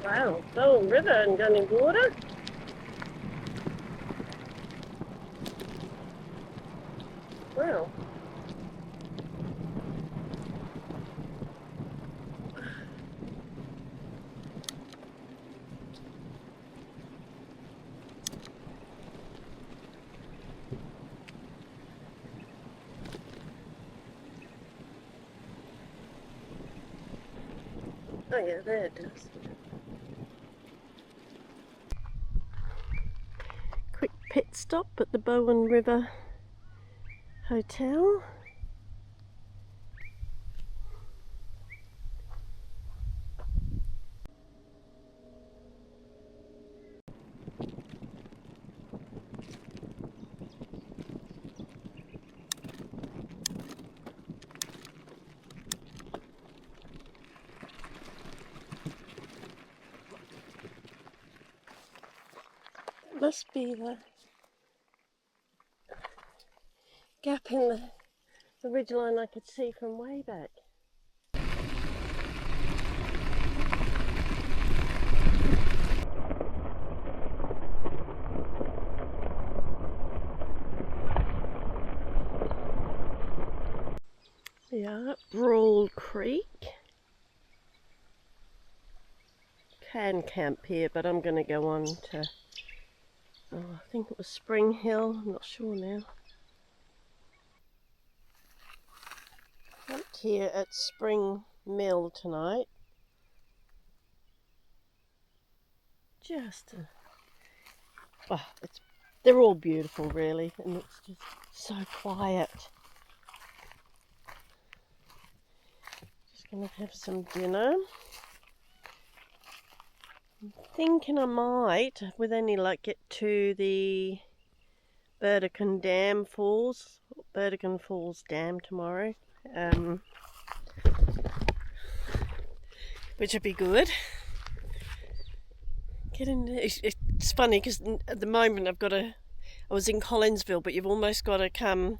Wow, Bowen River and running water. Wow. Oh yeah, there it is. Quick pit stop at the Bowen River Hotel. Must be the gap in the ridgeline I could see from way back. Yeah, Brawl Creek. Can camp here, but I'm going to go on to, I think it was Spring Hill, I'm not sure now. Camped here at Spring Mill tonight. They're all beautiful really, and it's just so quiet. Just going to have some dinner. I'm thinking I might, with any luck, get to the Burdekin Falls Dam tomorrow, which would be good. It's funny because at the moment I was in Collinsville, but you've almost got to come,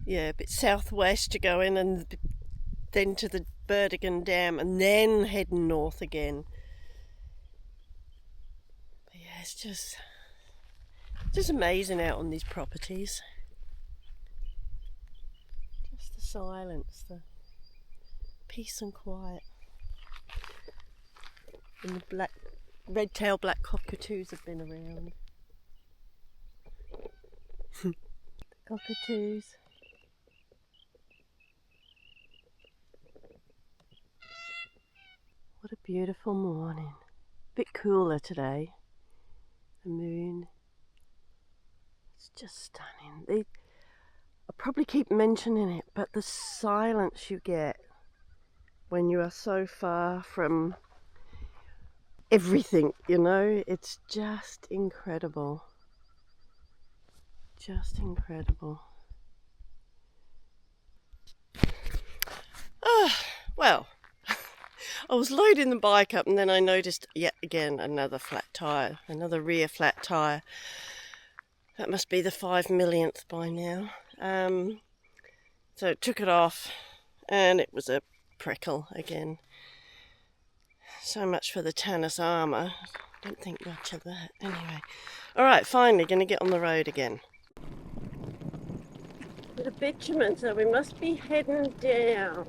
a bit southwest to go in, and then to the Burdekin Dam, and then heading north again. But yeah, it's just amazing out on these properties. Just the silence, the peace and quiet. And the red-tailed black cockatoos have been around. The cockatoos. What a beautiful morning. A bit cooler today. The moon. It's just stunning. I probably keep mentioning it, but the silence you get when you are so far from everything, it's just incredible. Just incredible. Well, I was loading the bike up and then I noticed yet again another flat tyre, another rear flat tyre. That must be the 5 millionth by now. So took it off and it was a prickle again. So much for the Tannis armour. Don't think much of that. Anyway, alright, finally going to get on the road again. Bit of bitumen, so we must be heading down.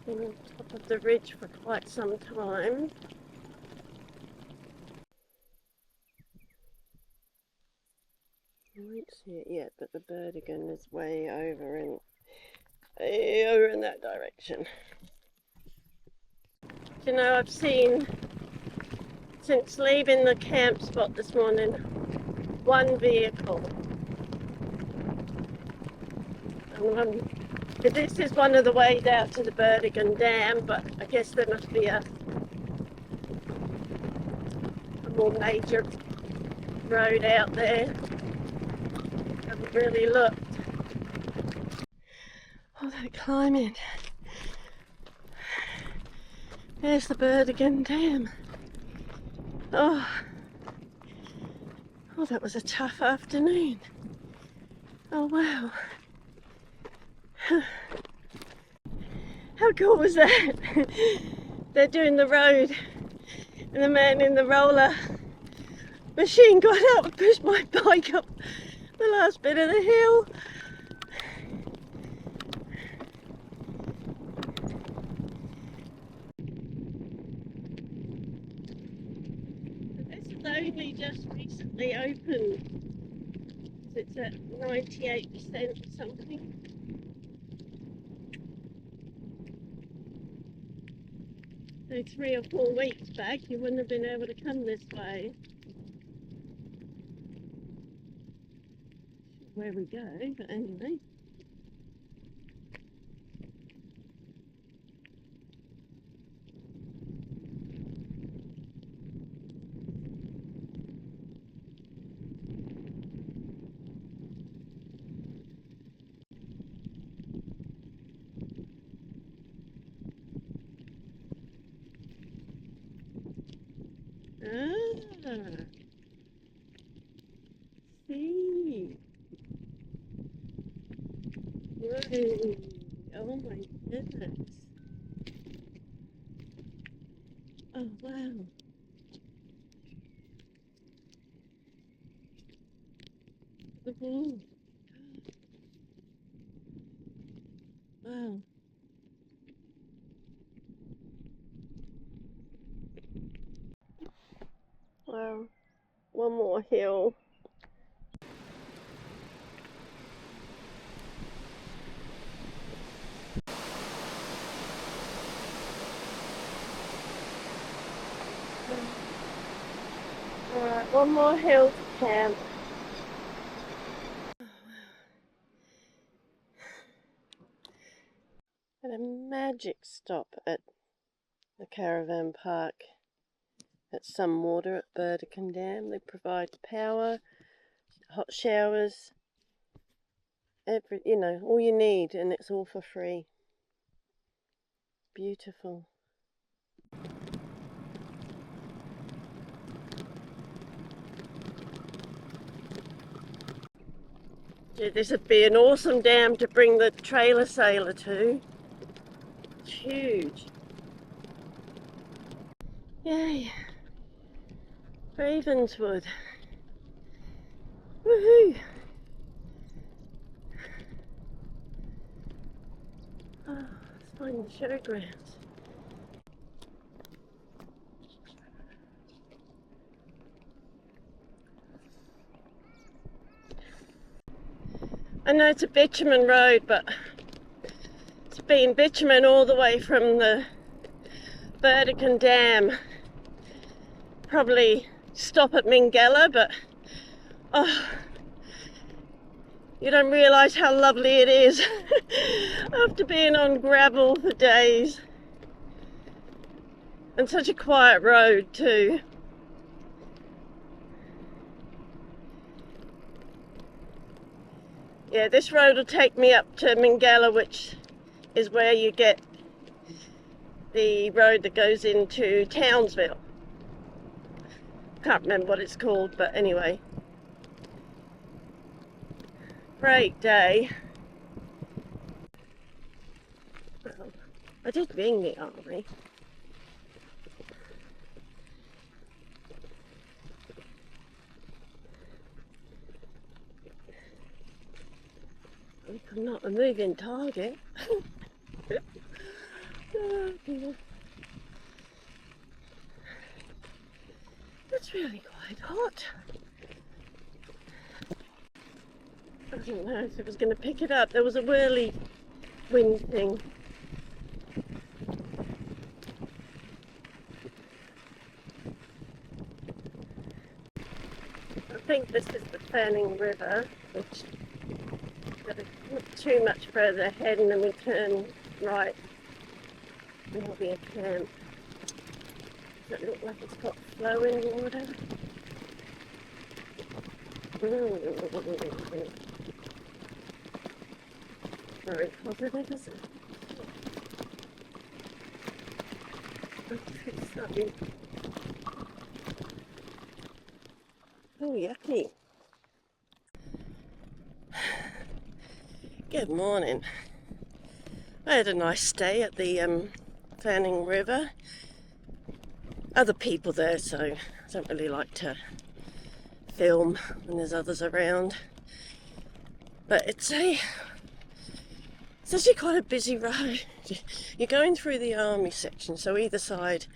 Been on top of the ridge for quite some time. I won't see it yet, but the Burdekin is way over in that direction. Do you know, I've seen, since leaving the camp spot this morning, one vehicle. And this is one of the ways out to the Burdekin Dam, but I guess there must be a more major road out there. Haven't really looked. All that climbing. There's the Burdekin Dam. Oh, that was a tough afternoon. Oh wow. How cool was that? They're doing the road and the man in the roller machine got out and pushed my bike up the last bit of the hill. This is only just recently opened. It's at 98% or something. So 3 or 4 weeks back you wouldn't have been able to come this way. Where we go, but anyway. Ah, see. Whoa. Oh my goodness. Oh wow. The wall. Wow. Wow. One more hill. Alright, one more hill to camp. Had a magic stop at the caravan park at some water at Burdekin Dam. They provide power, hot showers, all you need, and it's all for free. Beautiful. Yeah, this would be an awesome dam to bring the trailer sailor to. It's huge. Yay. Ravenswood. Woohoo! Oh, let's find the showgrounds. I know it's a bitumen road, but it's been bitumen all the way from the Burdekin Dam. Probably stop at Minghella, but oh, you don't realise how lovely it is after being on gravel for days. And such a quiet road too. Yeah, this road will take me up to Minghella, which is where you get the road that goes into Townsville. Can't remember what it's called, but anyway. Great day. Well, I did ring the army. I'm not a moving target. Oh dear. It's really quite hot. I didn't know if it was going to pick it up. There was a whirly wind thing. I think this is the Fanning River, which not too much further ahead, and then we turn right and there'll be a camp. Does it look like it's got flowing water? Very positive, is it? Sorry. Oh, yucky. Good morning. I had a nice stay at the Fanning River. Other people there, so I don't really like to film when there's others around. But it's actually quite a busy road. You're going through the army section, so either side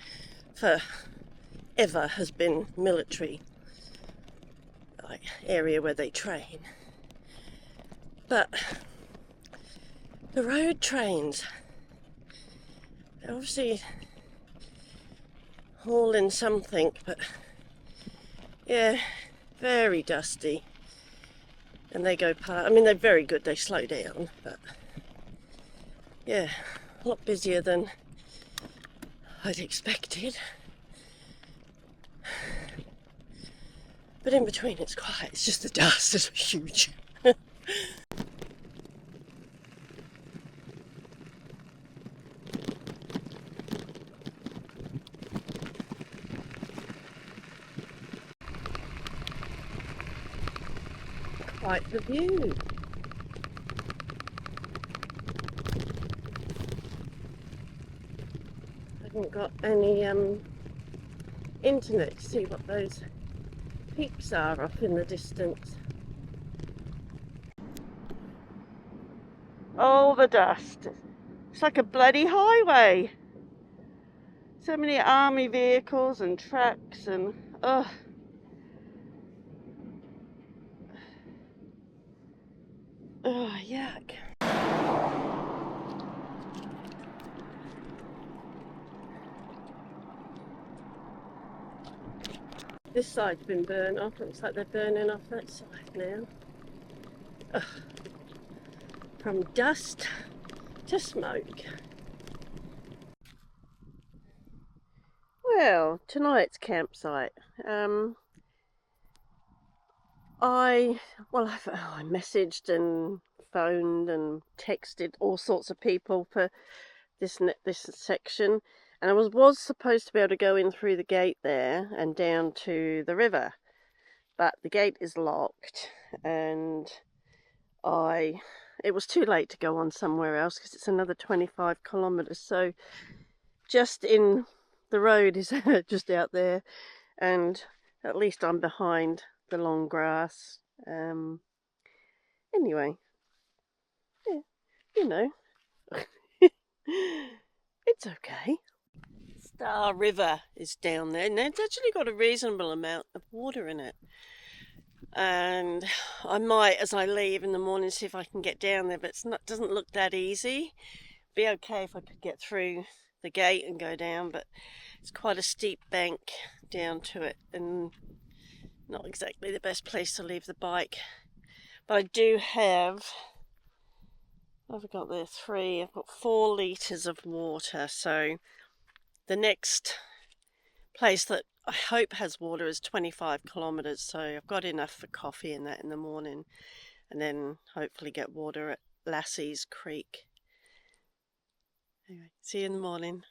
forever has been military, like area where they train. But the road trains, they're obviously hauling something, but yeah, very dusty. And they go past, I mean, they're very good, they slow down, but yeah, a lot busier than I'd expected. But in between it's quiet, it's just the dust is huge. Quite the view. I haven't got any internet to see what those peaks are up in the distance. Oh, the dust. It's like a bloody highway. So many army vehicles and trucks and ugh. Oh, yuck. This side's been burned off. Looks like they're burning off that side now. Ugh. From dust to smoke. Well, tonight's campsite. I messaged and phoned and texted all sorts of people for this section, and I was supposed to be able to go in through the gate there and down to the river, but the gate is locked, and it was too late to go on somewhere else because it's another 25 kilometres. So just in the road is just out there, and at least I'm behind the long grass. Anyway, yeah, you know, it's okay. Star River is down there, and it's actually got a reasonable amount of water in it. And I might, as I leave in the morning, see if I can get down there, but doesn't look that easy. Be okay if I could get through the gate and go down, but it's quite a steep bank down to it, and not exactly the best place to leave the bike. But I do have, I've got 4 litres of water, so the next place that I hope has water is 25 kilometres, so I've got enough for coffee and that in the morning, and then hopefully get water at Lassie's Creek. Anyway, see you in the morning.